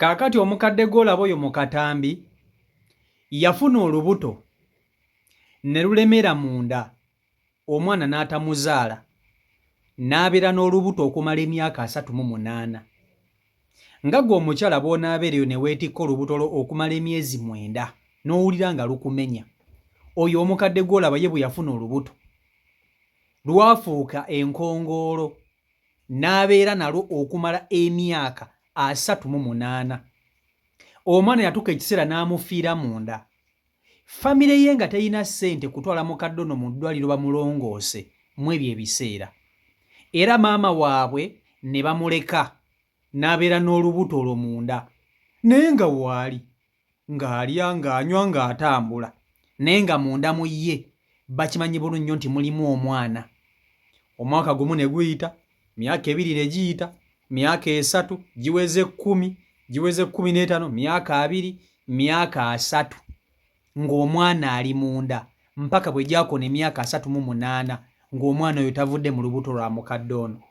Kaakati omukadde gw'olaba oyo mu katambi yafuna olubuto ne lulemera munda, omwana n'atamuzaala, n'abeera n'olubuto okumala emyaka 38. Nga gwe omukyala bw'onaabeera eyo ne weetikka olubuto okumala emyezi 9 n'owulira nga lukumenya, oyo omukadde gw'olaba ye bwe yafuna olubuto lwafuuka enkongoolo n'abeera nalwo okumala emyaka 38. Omwana yatuuka ekiseera n'amufiira munda. Famire ye nga terina ssente kutwala mukadde ono mu ddwaliro bamulongoose mu ebyo ebiseera, era maama waabwe ne bamuleka n'abeera n'olubuto olwo munda, naye nga waali ng'alya ng'anywa ng'atambula, naye nga munda mu ye bakimanyi bulungi nnyo nti mulimu omwana. Omwaka gumu ne guyita, myaka 2 ne giyita, myaka 3 giweze 10, giweze 15, myaka 2, myaka 3 ng'omwana ali munda, mpaka bwe gyakona emyaka 38 ng'omwana oyo tavudde mu lubuto lwa mukadde ono.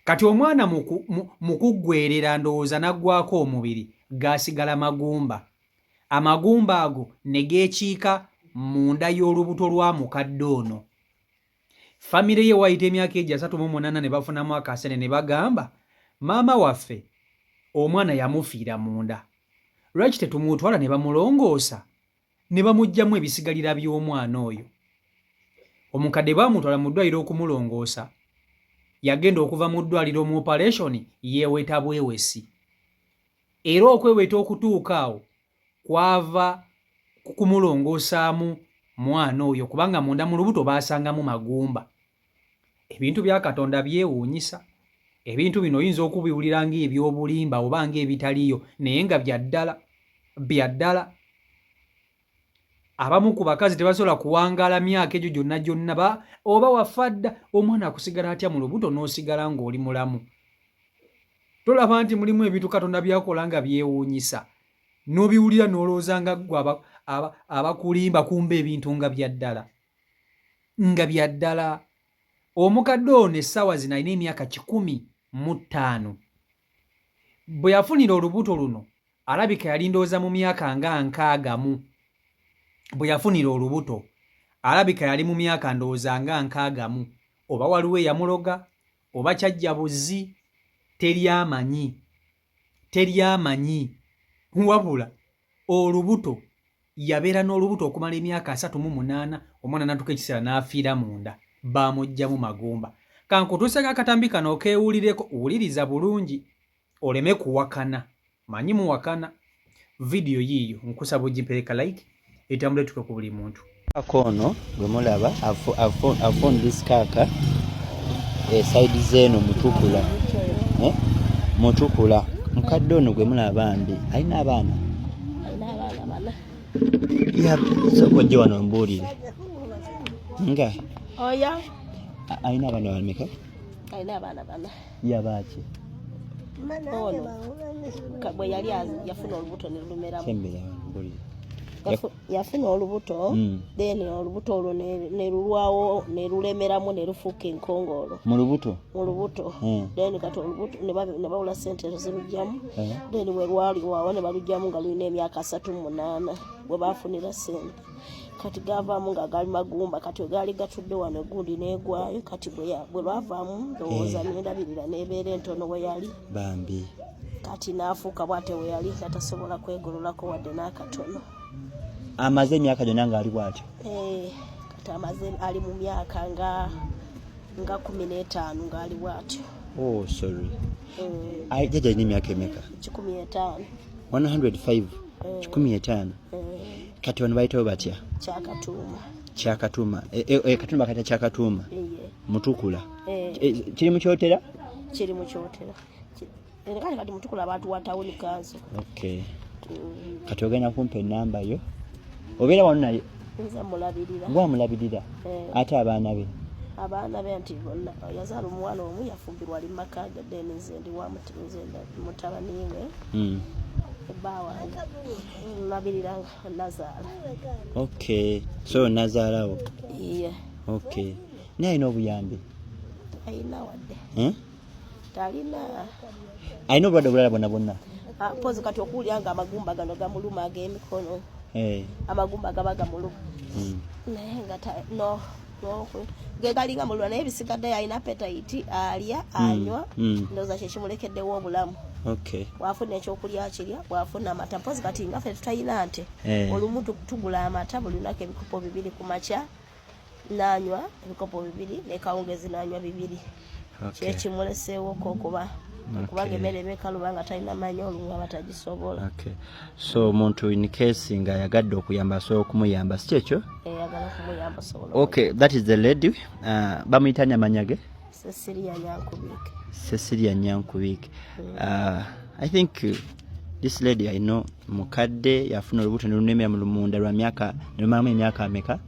Kati omwana mu kuggwerera ndowooza naggwako omubiri, gaasigala magumba. Amagumba ago ne geekiika munda y'olubuto lwa mukadde ono. Famire ye wayita emyaka egyo 38 ne bafunamu akasente ne bagamba, maama waffe omwana yamufiira munda, lwaki tetumutwala ne bamulongoosa ne bamuggyamu ebisigalira by'omwana oyo. Omukadde baamutwala mu ddwaliro okumulongoosa, yagenda okuva mu ddwaliro mu operation yeeweta bwewesi, era okweweta okutuuka awo kwava kumulongoosaamu mwana oyo kubanga munda mu lubuto baasangamu magumba. Ebintu bya Katonda byewuunyisa. Ebintu bino oyinza okubiwulira ng'ebyobulimba oba ng'ebitaliyo, naye nga bya ddala. Abamu ku bakazi tebasobola kuwangaala myaka egyo gyonna oba wafa dda, omwana akusigala atya mu lubuto n'osigala ng'oli mulamu. Tolaba nti mulimu ebintu Katonda byakola nga byewuunyisa, n'obiwulira n'olowooza nga ggwe abakulimba kumba ebintu nga bya ddala. Omukadde ono essaawa zino alina emyaka 15. Bwe yafunira olubuto luno alabika yali ndowooza mu myaka nga 60. Bwe yafunira olubuto alabika yali mu myaka ndowooza nga 60. Oba waliwo eyamuloga oba kyajja buzzi, teryamanyi. Wabula olubuto yabeera n'olubuto okumala emyaka 38. Omwana n'atuuka ekiseera n'afiira munda, baamuggyamu magumba. Kankutuuseko akatambi kano okeewulireko, wuliriza bulungi oleme kuwakana. Manyi muwakana. Vidiyo yiiyo nkusaba ogipereka like etambule tuke ku buli muntu. Akono gwe mulaba afundisa kaaka side zeeno mutukula. Mukadde ono gwe mulaba mbi alina abaana bana. Ojje wano mbuulire nga oya alina abaana bameka? Alina abaana bana. Yabaaki ono bwe yali yafuna olubuto ne lumeramu. Sembera mbuulire. Yafuna olubuto then olubuto olwo ne lulwawo ne lulemeramu ne lufuuka enkongoolo mu lubuto then kati olubuto ne bawula ssente zirugyamu then we lwaliwawo ne balugyamu nga lulina emyaka 38 bwe baafunira ssente. Kati gaavaamu nga gali magumba, kati gaali gatudde wano gundi n'egwayo. Kati bwe lwavaamu ndowooza n'endabirira n'ebeera entono we yali bambi, kati n'afuuka bw'ate we yali atasobola kwegololako wadde n'akatono. Amaze emyaka gyonna ng'ali bw'atyo? Kati amaze ali mu myaka nga 15 ng'ali bw'atyo. Oh, sorry. Jjajja alina emyaka emeka? 15. 105? 15. Kati wano bayitawo batya? Kyakatuuma. Katumba kati Kyakatuuma. Mutukula. Kiri mu kyotera? Kiri mu kyotera. Kati mutukula abantu wa tawuni kanzo. Okay. Kati ogenda kumpa ennamba yo? Obeera wano naye? Nza mulabirira. Gwamulabirira? Ate abaana be? Abaana be nti bonna yazaala omwana omu yafumbirwa ali Makaga then nze ndi wa mutabani we. Bawa labirira nazaala. Okay. So nazaalawo? Yeah. Okay. Naye alina obuyambi? Alina wadde. Talina. Alina obulwadde bulala bwonna? pozi kati okulyanga amagumba gano gamuluma ag'emikono amagumba gaba gamuluma naye nga no gegalinga mulwa naye bisigadde alina appetite alya anywa ndoza kyekimulekeddewo obulamu bwafuna ekyokulya kirya bwafuna amata mpozi kati nga ffe tutayina nte olumu tugula amata buli lunaku ebikopo 2 ku makya nanywa ebikopo 2 ne kawungezi nanywa 2 kyekimuleseewoko okubanga emmere ebekaluba nga talina manyi olumu aba tagisobola. So omuntu in case nga yagadde okuyamba asobola okumuyamba si kyekyo? Ayagala okumuyamba sobola. Okay, that is the lady. Bamuyitanya amanya ge? Cecilia Nyankubike. I think this lady I know mukadde yafuna olubuto nelunemera mu lumunda lwa myaka emyaka ameka?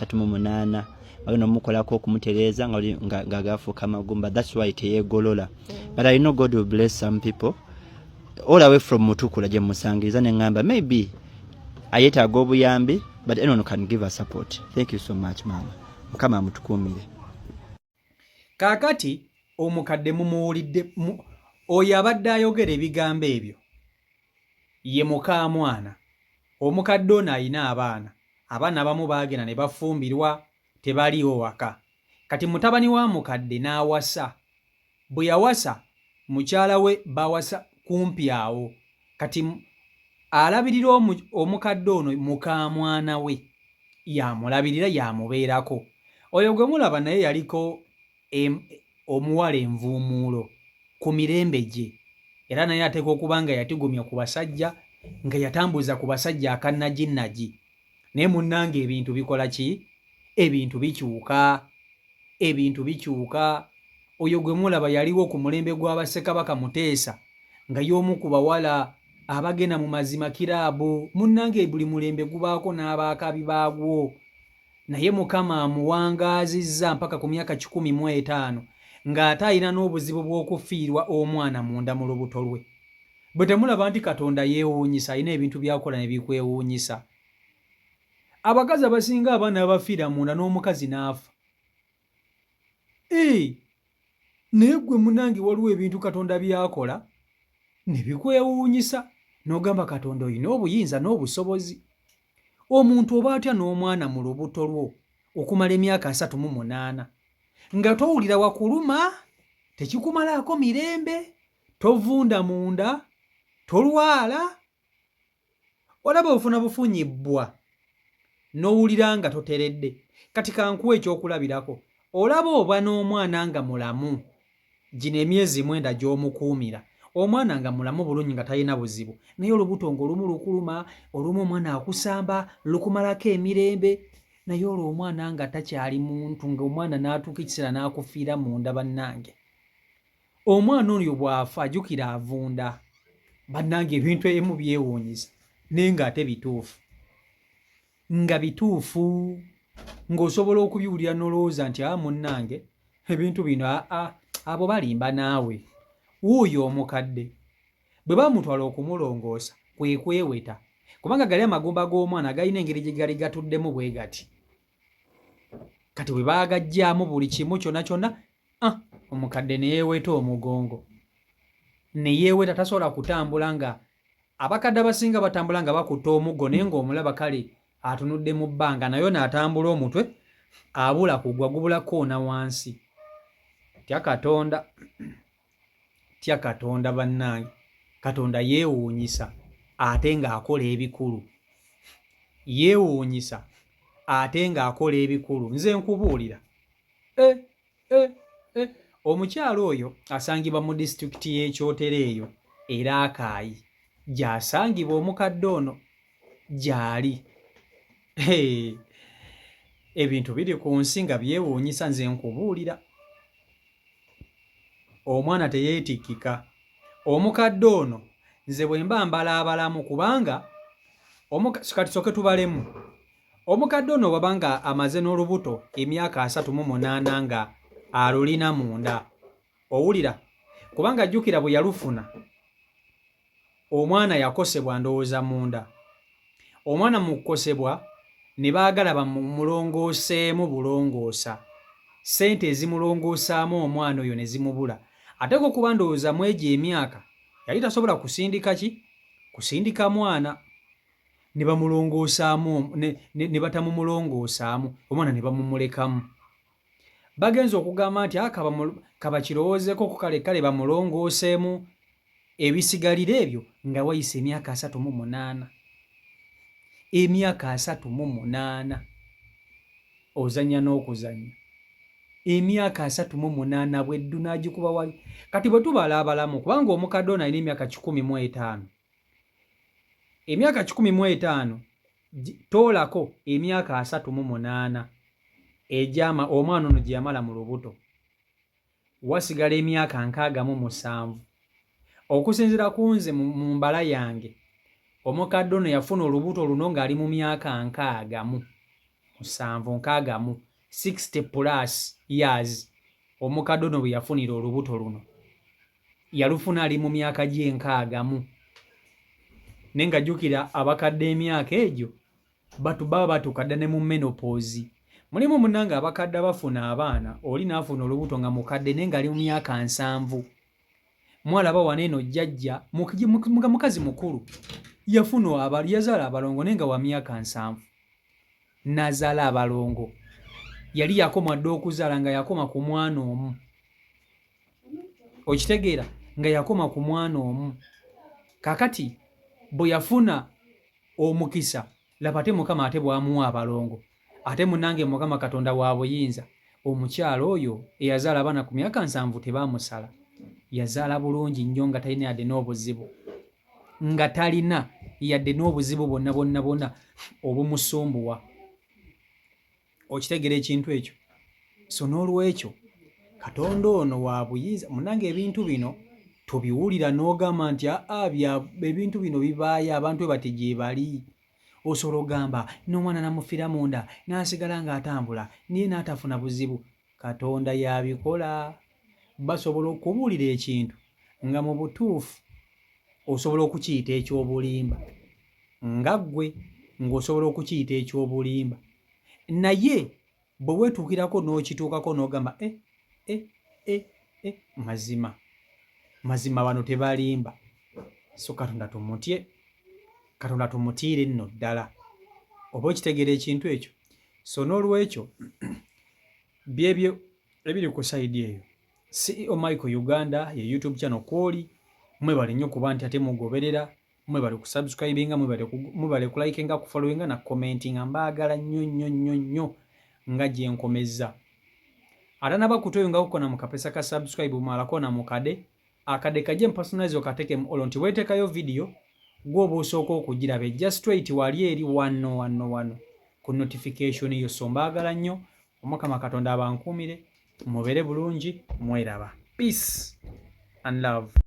38. Bagenda mukolako okumutereeza nga agafuuka amagumba. That's why teyegolola. But I know God will bless some people all away from Mutukula gye musangiriza ne ngamba maybe ayetaaga obuyambi but anyone can give us support. Thank you so much mama. Mukama amutukuumire. Kaakati omukadde mumuwulidde oyo abadde ayogera ebigambo ebyo ye muka mwana. Omukadde ono alina abaana abamu baagenda ne bafumbirwa tebaliwo waka. Kati mutabani wa mukadde n'awasa. Bwe yawasa mukyala we bawasa kumpi awo. Kati alabirira omukadde ono muka mwana we yamulabirira yamubeerako. Oyo gwe mulaba naye yaliko omuwala envuumuulo ku mirembe gye era naye ateeka okuba nga yatigumya ku basajja nga yatambuza ku basajja akannagi naye munnange ebintu bikola ki? Ebintu bikyuka. Oyo gwe mulaba yaliwo ku mulembe gwa Ssekabaka Muteesa nga y'omu ku bawala abagenda mu mazima kiraabu. Munnange buli mulembe gubaako n'abaakabi baagwo. Naye Mukama amuwangaazizza mpaka ku myaka 15 ng'ate alina n'obuzibu bw'okufiirwa omwana munda mu lubuto lwe. Bwe temulaba nti Katonda yeewuunyisa, alina ebintu by'akola ne bikwewuunyisa. Abakazi abasinga abaana abafiira munda n'omukazi n'afa. Naye gwe munange waliwo ebintu Katonda by'akola ne bikwewuunyisa n'ogamba Katonda olina obuyinza n'obusobozi. Omuntu oba atya n'omwana mu lubuto lwo okumala emyaka 38 nga towulira wakuluma, tekikumalaako mirembe, tovunda munda, tolwala, olaba ofuna bufunyibbwa n'owulira nga toteredde. Kati kankuwa ekyokulabirako, olaba oba n'omwana nga mulamu gino emyezi 9 gy'omukuumira, omwana nga mulamu bulungi nga talina buzibu, naye olubuto ng'olumu lukuluma, olumu omwana akusamba lukumalako emirembe, naye olwo omwana nga takyali muntu, ng'omwana n'atuuka ekiseera n'akufiira munda bannange. Omwana oyo bw'afa ajjukira avunda. Bannange ebintu ebimu byewuunyiza naye ng'ate bituufu. Nga bituufu ng'osobola okubiwulira n'olowooza nti munnange ebintu bino abo balimba naawe. Wuuyo omukadde bwe bamutwala okumulongoosa kwe kweweta, kubanga gali amagumba g'omwana galina engeri gye gali gatuddemu bwe gati. Kati bwe baagaggyaamu buli kimu kyonna omukadde ne yeeweta omugongo, ne yeeweta tasobola kutambula. Nga abakadde abasinga batambula nga bakutta omuggo, naye ng'omulaba kale atunudde mu bbanga, nayo n'atambula omutwe abula kugwa gubulako ona wansi. Tya Katonda bannange. Katonda yeewuunyisa ate ng'akola ebikulu. Yeewuunyisa ate ng'akola ebikulu. Nze nkubuulira omukyalo oyo asangibwa mu disitulikiti y'Ekyotere eyo era Akaayi gy'asangibwa omukadde ono gy'ali. Ebintu biri ku nsi nga byewuunyisa. Nze nkubuulira omwana teyeetikkika. Omukadde ono nze bwe mba mbala abalamu, kubanga kati soke tubalemu. Omukadde ono bw'abanga amaze n'olubuto emyaka 38 nga alulina munda, owulira, kubanga ajjukira bwe yalufuna omwana yakosebwa ndowooza munda. Omwana mu kukosebwa ne baagala bamulongooseemu bulongoosa, ssente ezimulongoosaamu omwana oyo ne zimubula. Ate ko kuba ndowooza mu egyo emyaka yali tasobola kusindika mwana ne bamulongoosaamu ne batamumulongoosaamu omwana ne bamumulekamu. Bagenza okugamba nti kaba kirowoozeeko ku kale bamulongooseemu ebisigalira ebyo nga wayise emyaka 38. Emyaka 38 ozannya n'okuzannya. Emyaka 38 bweddu n'agikuba wali. Kati bwe tubala abalamu kubanga omukadde ono alina emyaka 15. Emyaka 15 toolako emyaka 38 ejama omwana ono gye yamala mu lubuto. Wasigala emyaka 67. Okusinziira ku nze mu mbala yange, omukadde ono yafuna olubuto luno ng'ali mu myaka 60 plus years. Omukadde ono bwe yafunira olubuto luno yalufuna ali mu myaka gye 60. Nenga jjukira abakadde emyaka egyo baba batukadde ne mu menopause. Mulimu munnange abakadde abafuna abaana, oli n'afuna olubuto nga mukadde nenga ali mu myaka 7. Mwalaba waneeno jjajja nga mukazi mukulu yazaala abalongo nenga wa myaka 7. N'azaala abalongo. Yali yakoma dde okuzaala nga yakoma ku mwana omu. Okitegeera nga yakoma ku mwana omu. Kakati bwe yafuna omukisa laba ate Mukama ate bwamuwa abalongo. Ate munnange Mukama Katonda wa buyinza, omukyalo oyo eyazaala abaana ku myaka 7 tebaamusala. Yazaala bulungi nnyo nga talina yadde n'obuzibu bonna obumusumbuwa. Okitegeera ekintu ekyo? So n'olwekyo Katonda ono wa buyinza. Munnange ebintu bino tobiwulira n'ogamba nti ebintu bino bibaayo abantu bati gye bali. Osobola ogamba n'omwana namufiira munda n'asigala ng'atambula niye n'atafuna buzibu. Katonda yabikola. Basobola okubuulira ekintu nga mu butuufu osobola okukiyita eky'obulimba, nga ggwe ng'osobola okukiyita eky'obulimba, naye bwe weetuukirako n'okituukako n'ogamba mazima bano tebalimba. So Katonda tumutye, Katonda tumutiire nno ddala. Oba okitegeera ekintu ekyo? So n'olwekyo byebyo ebiri ku sayidi eyo. CEO Michael Uganda ye YouTube channel kwoli. Mwebale nnyo kuba nti ate mugoberera, mwebale ku subscribinga, mwebale ku likinga, ku followinga na commentinga. Mbaagala nnyo nga gye nkomezza. Ate n'abakutoyo kukona mu kapesa ka subscribe malako na mukade akade kaje mpersonalize okateke mu olonti weetekayo video gwoba osooka okugiraba ejja straight wali eri 1 ku notification yo. So mbaagala nnyo. Omukama Katonda abankuumire. Mubere bulungi, mweraba. Peace and love.